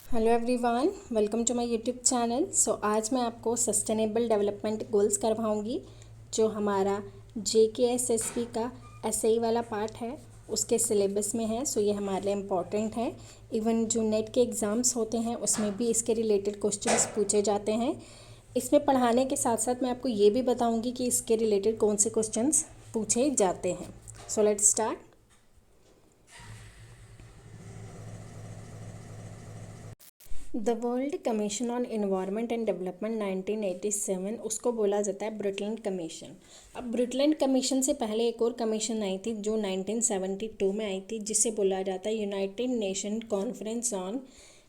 Hello everyone, welcome to my YouTube channel. आज मैं आपको सस्टेनेबल डेवलपमेंट गोल्स करवाऊंगी। जो हमारा JKSSP का SAE वाला पार्ट है उसके सिलेबस में है। ये हमारे लिए इम्पॉर्टेंट है। इवन जो नेट के एग्ज़ाम्स होते हैं उसमें भी इसके रिलेटेड क्वेश्चंस पूछे जाते हैं। इसमें पढ़ाने के साथ साथ मैं आपको ये भी बताऊँगी कि इसके रिलेटेड कौन से क्वेश्चंस पूछे जाते हैं। Let's start. The world commission on environment and development 1987 उसको बोला जाता है ब्रुटलैंड कमीशन। अब ब्रुटलैंड कमीशन से पहले एक और कमीशन आई थी जो 1972 में आई थी, जिसे बोला जाता है United nation conference on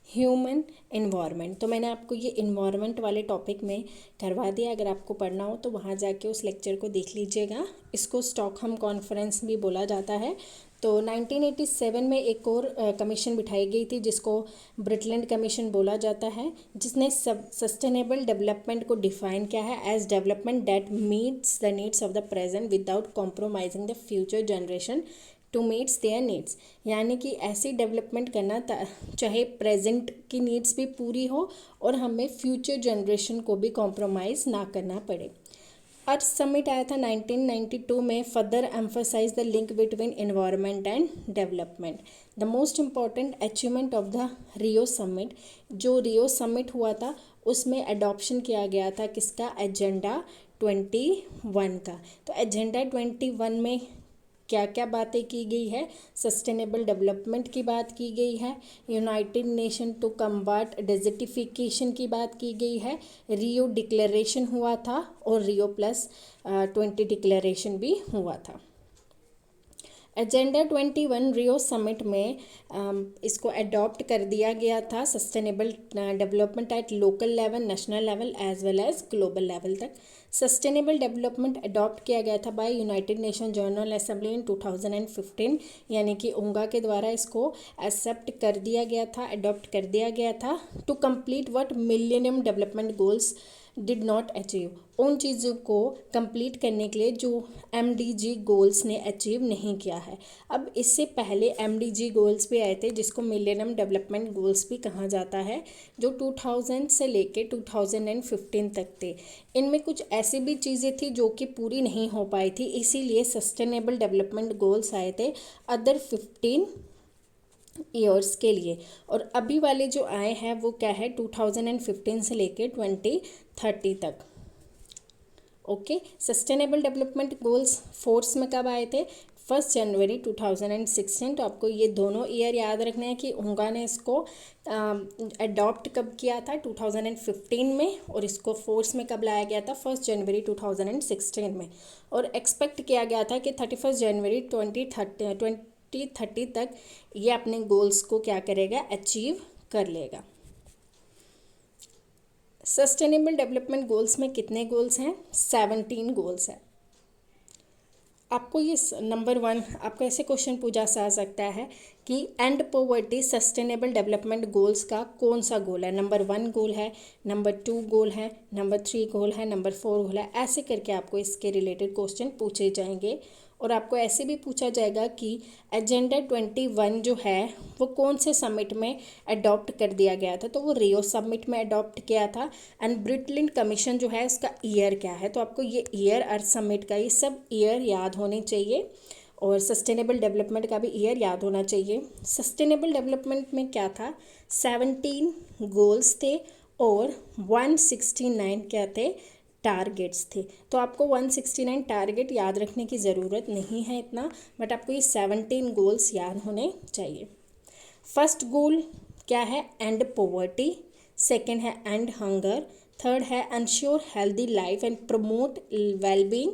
human environment. तो मैंने आपको ये इन्वायरमेंट वाले टॉपिक में करवा दिया। अगर आपको पढ़ना हो तो वहाँ जाके उस लेक्चर को देख लीजिएगा। इसको स्टॉकहोम कॉन्फ्रेंस भी बोला जाता है। तो 1987 में एक और कमीशन बिठाई गई थी जिसको ब्रुटलैंड कमीशन बोला जाता है, जिसने सस्टेनेबल डेवलपमेंट को डिफाइन किया है as development that meets the needs of the present without compromising the future generation to meets their needs. यानी कि ऐसी डेवलपमेंट करना चाहे प्रेजेंट की नीड्स भी पूरी हो और हमें फ्यूचर जनरेशन को भी कॉम्प्रोमाइज़ ना करना पड़े। अर्थ समिट आया था 1992 में, further emphasize the link between environment and development. The most important achievement of the Rio summit, जो रियो समिट हुआ था उसमें अडॉप्शन किया गया था किसका, एजेंडा 21 का। तो एजेंडा 21 में क्या क्या बातें की गई है, सस्टेनेबल डेवलपमेंट की बात की गई है, United Nation to combat desertification की बात की गई है, रियो डिक्लेरेशन हुआ था और रियो +20 डिक्लेरेशन भी हुआ था। एजेंडा 21 रियो समिट में इसको अडॉप्ट कर दिया गया था, sustainable development at local level, national level as well as global level तक। सस्टेनेबल डेवलपमेंट अडॉप्ट किया गया था by United Nation General Assembly in 2015, यानी कि UNGA के द्वारा इसको एक्सेप्ट कर दिया गया था, अडॉप्ट कर दिया गया था। To complete what millennium development goals did not achieve, उन चीज़ों को कंप्लीट करने के लिए जो MDG गोल्स ने अचीव नहीं किया है। अब इससे पहले MDG गोल्स भी आए थे जिसको मिलेनियम डेवलपमेंट गोल्स भी कहा जाता है, जो 2000 से लेके 2015 तक थे। इनमें कुछ ऐसी भी चीज़ें थी जो कि पूरी नहीं हो पाई थी, इसीलिए सस्टेनेबल डेवलपमेंट गोल्स आए थे अदर 15 ईयर्स के लिए। और अभी वाले जो आए हैं वो क्या है, 2015 से लेके 2030 तक। Okay, sustainable development goals force में कब आए थे, 1 जनवरी 2016। तो आपको ये दोनों ईयर याद रखना है कि UNGA ने इसको अडॉप्ट कब किया था, 2015 में, और इसको फोर्स में कब लाया गया था, 1 जनवरी 2016 में। और एक्सपेक्ट किया गया था कि 31 जनवरी 2030 तक ये अपने गोल्स को क्या करेगा, अचीव कर लेगा। सस्टेनेबल डेवलपमेंट गोल्स में कितने गोल्स हैं, 17 गोल्स हैं। आपको ये नंबर 1 आपको ऐसे क्वेश्चन पूछा जा सकता है कि and poverty sustainable development goals का कौन सा गोल है, नंबर 1 गोल है, नंबर 2 गोल है, नंबर 3 गोल है, नंबर 4 गोल है। ऐसे करके आपको इसके रिलेटेड क्वेश्चन पूछे जाएंगे। और आपको ऐसे भी पूछा जाएगा कि एजेंडा 21 जो है वो कौन से समिट में अडॉप्ट कर दिया गया था, तो वो रियो समिट में अडॉप्ट किया था। एंड ब्रुटलैंड कमीशन जो है उसका ईयर क्या है, तो आपको ये ईयर, अर्थ समिट का ये सब ईयर याद होने चाहिए, और सस्टेनेबल डेवलपमेंट का भी ईयर याद होना चाहिए। सस्टेनेबल डेवलपमेंट में क्या था, 17 गोल्स थे और 169 क्या थे, टारगेट्स थे। तो आपको 169 टारगेट याद रखने की ज़रूरत नहीं है इतना, बट आपको ये 17 गोल्स याद होने चाहिए। फर्स्ट गोल क्या है, एंड पॉवर्टी। सेकंड है एंड हंगर। थर्ड है ensure healthy life and promote wellbeing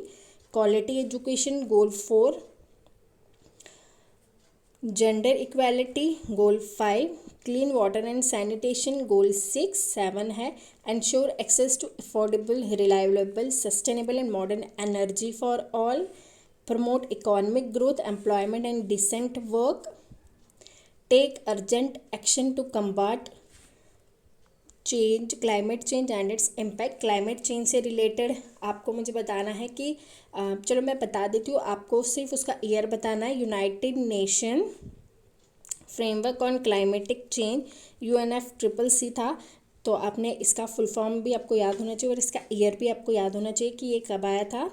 quality education, goal 4। Gender equality, goal 5। Clean water and sanitation, goal 6। 7 है ensure access to affordable, reliable, sustainable and modern energy for all, promote economic growth, employment and decent work, take urgent action to combat change, climate change and its impact. Climate change से related आपको मुझे बताना है कि चलो मैं बता देती हूँ, आपको सिर्फ उसका ईयर बताना है। United nation framework on climatic change UNFCCC था। तो आपने इसका फुल फॉर्म भी आपको याद होना चाहिए और इसका ईयर भी आपको याद होना चाहिए कि ये कब आया था।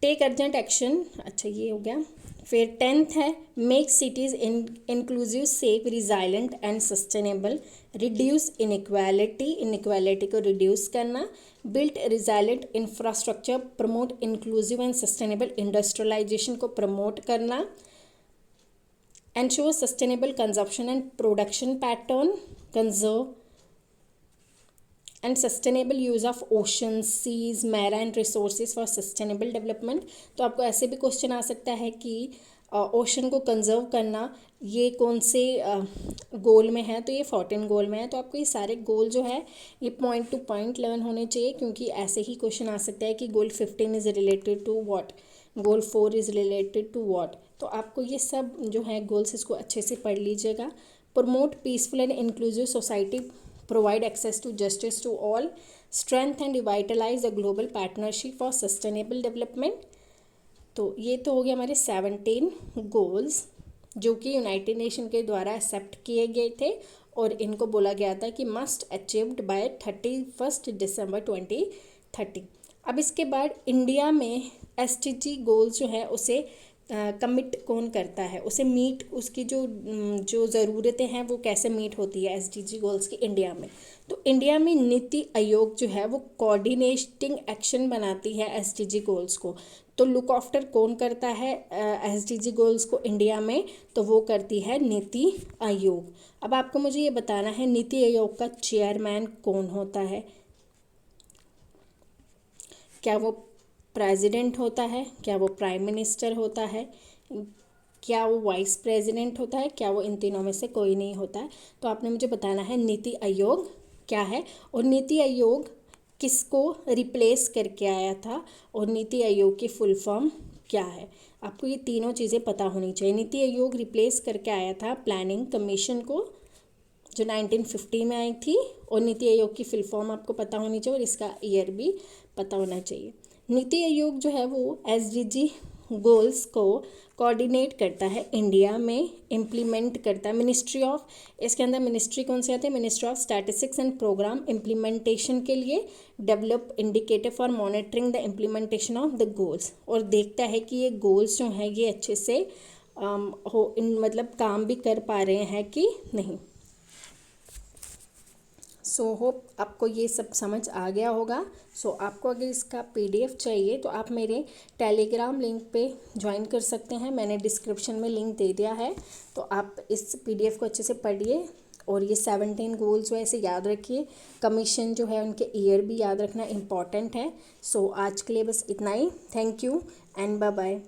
टेक अर्जेंट एक्शन, अच्छा ये हो गया। फिर 10th है make cities inclusive, safe, resilient and sustainable, reduce inequality को रिड्यूस करना, built resilient infrastructure, promote inclusive and sustainable industrialization को प्रमोट करना, ensure sustainable consumption and production pattern, conserve and sustainable use of oceans, seas, marine resources for sustainable development। तो आपको ऐसे भी question आ सकता है कि ओशन को कंजर्व करना ये कौन से गोल में है, तो ये 14 गोल में है। तो आपको ये सारे गोल जो है ये पॉइंट टू पॉइंट लर्न होने चाहिए, क्योंकि ऐसे ही क्वेश्चन आ सकता है कि goal 15 is related to what, goal 4 is related to what. तो आपको ये सब जो है गोल्स इसको अच्छे से पढ़ लीजिएगा। Promote peaceful and inclusive society, provide access to justice to all, strength and revitalize the global partnership for sustainable development. तो ये तो हो गया हमारे 17 गोल्स जो कि यूनाइटेड नेशन के द्वारा एक्सेप्ट किए गए थे और इनको बोला गया था कि मस्ट अचीव्ड बाय 31 दिसंबर 2030। अब इसके बाद इंडिया में SDG गोल्स जो है उसे कमिट कौन करता है, उसे मीट, उसकी जो ज़रूरतें हैं वो कैसे मीट होती है SDG गोल्स की इंडिया में। तो इंडिया में नीति आयोग जो है वो कोऑर्डिनेटिंग एक्शन बनाती है SDG गोल्स को। तो लुक आफ्टर कौन करता है SDG गोल्स को इंडिया में, तो वो करती है नीति आयोग। अब आपको मुझे ये बताना है नीति आयोग का चेयरमैन कौन होता है। क्या वो प्रेसिडेंट होता है, क्या वो प्राइम मिनिस्टर होता है, क्या वो वाइस प्रेसिडेंट होता है, क्या वो इन तीनों में से कोई नहीं होता है। तो आपने मुझे बताना है नीति आयोग क्या है और नीति आयोग किसको रिप्लेस करके आया था और नीति आयोग की फुल फॉर्म क्या है। आपको ये तीनों चीज़ें पता होनी चाहिए। नीति आयोग रिप्लेस करके आया था प्लानिंग कमीशन को जो 1950 में आई थी, और नीति आयोग की फुल फॉर्म आपको पता होनी चाहिए और इसका ईयर भी पता होना चाहिए। नीति आयोग जो है वो SDG गोल्स को कोऑर्डिनेट करता है, इंडिया में इम्प्लीमेंट करता है। मिनिस्ट्री ऑफ, इसके अंदर मिनिस्ट्री कौन से आते हैं, Ministry of Statistics and Programme Implementation के लिए develop indicator for monitoring the implementation of the goals, और देखता है कि ये गोल्स जो हैं ये अच्छे से मतलब काम भी कर पा रहे हैं कि नहीं। सो होप आपको ये सब समझ आ गया होगा। सो आपको अगर इसका PDF चाहिए तो आप मेरे टेलीग्राम लिंक पे ज्वाइन कर सकते हैं, मैंने डिस्क्रिप्शन में लिंक दे दिया है। तो आप इस PDF को अच्छे से पढ़िए और ये 17 गोल्स जो है ऐसे याद रखिए। कमीशन जो है उनके ईयर भी याद रखना इम्पॉर्टेंट है। सो आज के लिए बस इतना ही। Thank you and bye bye.